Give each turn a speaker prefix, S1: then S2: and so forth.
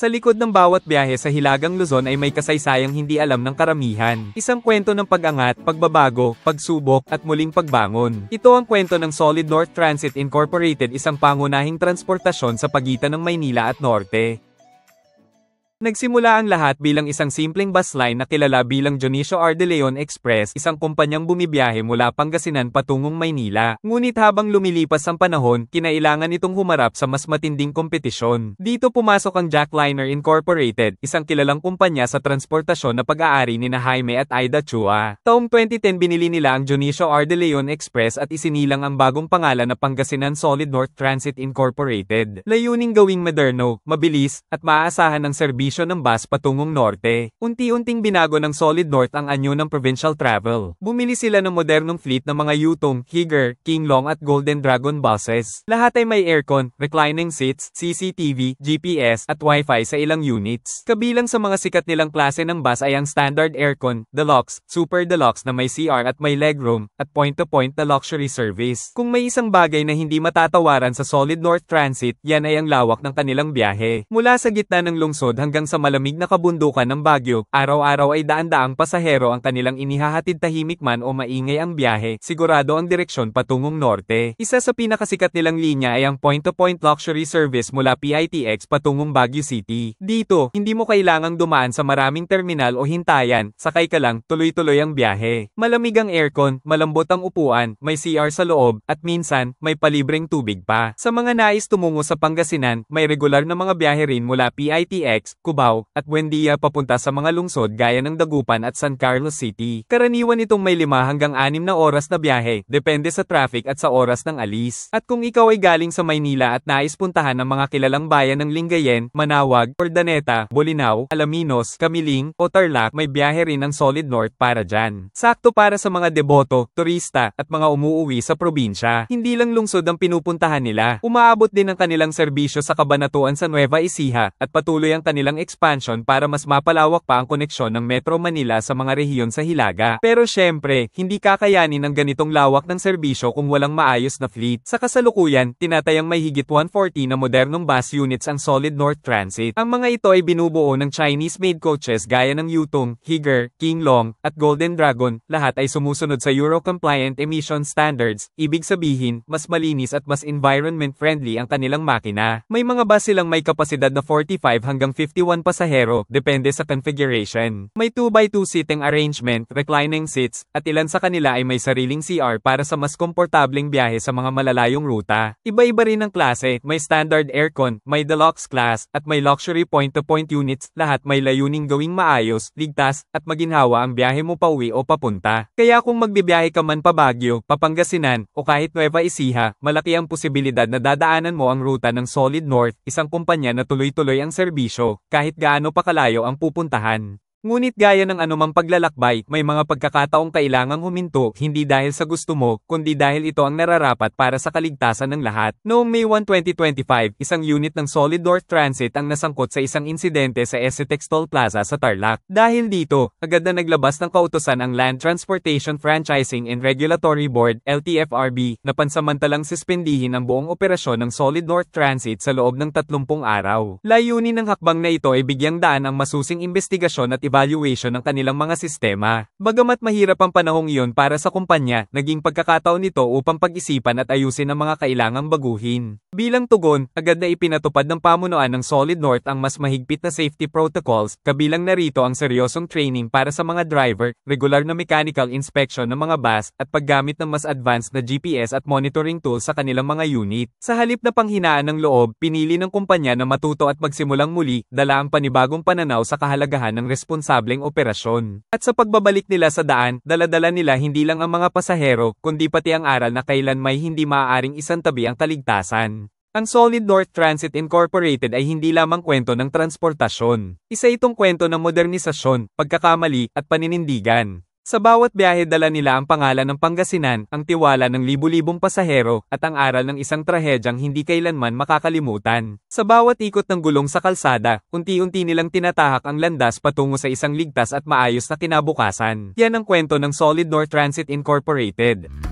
S1: Sa likod ng bawat biyahe sa Hilagang Luzon ay may kasaysayang hindi alam ng karamihan. Isang kwento ng pag-angat, pagbabago, pagsubok, at muling pagbangon. Ito ang kwento ng Solid North Transit Incorporated, isang pangunahing transportasyon sa pagitan ng Maynila at Norte. Nagsimula ang lahat bilang isang simpleng bus line na kilala bilang Dionisio R. De Leon Express, isang kumpanyang bumibiyahe mula Pangasinan patungong Maynila. Ngunit habang lumilipas ang panahon, kinailangan itong humarap sa mas matinding kompetisyon. Dito pumasok ang Jackliner Incorporated, isang kilalang kumpanya sa transportasyon na pag-aari nina Jaime at Aida Chua. Taong 2010 binili nila ang Dionisio R. De Leon Express at isinilang ang bagong pangalan na Pangasinan Solid North Transit Incorporated. Layuning gawing moderno, mabilis, at maaasahan ang serbisyo ng bus patungong Norte. Unti-unting binago ng Solid North ang anyo ng provincial travel. Bumili sila ng modernong fleet ng mga Yutong, Higer, King Long at Golden Dragon buses. Lahat ay may aircon, reclining seats, CCTV, GPS at Wi-Fi sa ilang units. Kabilang sa mga sikat nilang klase ng bus ay ang Standard Aircon, Deluxe, Super Deluxe na may CR at may legroom, at point-to-point na luxury service. Kung may isang bagay na hindi matatawaran sa Solid North Transit, yan ay ang lawak ng kanilang biyahe. Mula sa gitna ng lungsod hanggang sa malamig na kabundukan ng Baguio, araw-araw ay daan-daang pasahero ang kanilang inihahatid, tahimik man o maingay ang biyahe, sigurado ang direksyon patungong Norte. Isa sa pinakasikat nilang linya ay ang point-to-point luxury service mula PITX patungong Baguio City. Dito, hindi mo kailangang dumaan sa maraming terminal o hintayan, sakay ka lang, tuloy-tuloy ang biyahe. Malamig ang aircon, malambot ang upuan, may CR sa loob, at minsan, may palibreng tubig pa. Sa mga nais tumungo sa Pangasinan, may regular na mga biyahe rin mula PITX, Cubao, at Buendia papunta sa mga lungsod gaya ng Dagupan at San Carlos City. Karaniwan itong may 5 hanggang 6 na oras na biyahe, depende sa traffic at sa oras ng alis. At kung ikaw ay galing sa Maynila at nais puntahan ng mga kilalang bayan ng Lingayen, Manawag, Ordaneta, Bolinao, Alaminos, Kamiling, o Tarlac, may biyahe rin ng Solid North para dyan. Sakto para sa mga deboto, turista, at mga umuuwi sa probinsya. Hindi lang lungsod ang pinupuntahan nila, umaabot din ang kanilang serbisyo sa Cabanatuan sa Nueva Ecija, at patuloy ang kanilang expansion para mas mapalawak pa ang koneksyon ng Metro Manila sa mga rehiyon sa Hilaga. Pero syempre, hindi kakayanin ang ganitong lawak ng serbisyo kung walang maayos na fleet. Sa kasalukuyan, tinatayang may higit 140 na modernong bus units ang Solid North Transit. Ang mga ito ay binubuo ng Chinese-made coaches gaya ng Yutong, Higer, King Long, at Golden Dragon. Lahat ay sumusunod sa Euro-compliant emission standards, ibig sabihin, mas malinis at mas environment-friendly ang kanilang makina. May mga bus silang may kapasidad na 45 hanggang 51 pasahero, depende sa configuration. May 2x2 seating arrangement, reclining seats, at ilan sa kanila ay may sariling CR para sa mas komportableng biyahe sa mga malalayong ruta. Iba-iba rin ang klase, may standard aircon, may deluxe class, at may luxury point-to-point units, lahat may layuning gawing maayos, ligtas, at maginhawa ang biyahe mo pauwi o papunta. Kaya kung magbibiyahe ka man pa Baguio, Pangasinan, o kahit Nueva Ecija, malaki ang posibilidad na dadaanan mo ang ruta ng Solid North, isang kumpanya na tuloy-tuloy ang serbisyo, kahit gaano pa kalayo ang pupuntahan. Ngunit gaya ng anumang paglalakbay, may mga pagkakataong kailangang huminto, hindi dahil sa gusto mo, kundi dahil ito ang nararapat para sa kaligtasan ng lahat. Noong May 1, 2025, isang unit ng Solid North Transit ang nasangkot sa isang insidente sa SCTEX Toll Plaza sa Tarlac. Dahil dito, agad na naglabas ng kautusan ang Land Transportation Franchising and Regulatory Board, LTFRB, na pansamantalang suspendihin ang buong operasyon ng Solid North Transit sa loob ng 30 araw. Layunin ng hakbang na ito ay bigyang daan ang masusing investigasyon at evaluation ng kanilang mga sistema. Bagamat mahirap ang panahong iyon para sa kumpanya, naging pagkakataon nito upang pag-isipan at ayusin ang mga kailangang baguhin. Bilang tugon, agad na ipinatupad ng pamunuan ng Solid North ang mas mahigpit na safety protocols, kabilang narito ang seryosong training para sa mga driver, regular na mechanical inspection ng mga bus, at paggamit ng mas advanced na GPS at monitoring tools sa kanilang mga unit. Sa halip na panghinaan ng loob, pinili ng kumpanya na matuto at magsimulang muli, dala ang panibagong pananaw sa kahalagahan ng responsableng operasyon. At sa pagbabalik nila sa daan, dala-dala nila hindi lang ang mga pasahero, kundi pati ang aral na kailan may hindi maaaring isantabi ang kaligtasan. Ang Solid North Transit Incorporated ay hindi lamang kwento ng transportasyon. Isa itong kwento ng modernisasyon, pagkakamali, at paninindigan. Sa bawat biyahe dala nila ang pangalan ng Pangasinan, ang tiwala ng libu-libong pasahero, at ang aral ng isang trahedyang hindi kailanman makakalimutan. Sa bawat ikot ng gulong sa kalsada, unti-unti nilang tinatahak ang landas patungo sa isang ligtas at maayos na kinabukasan. Yan ang kwento ng Solid North Transit Incorporated.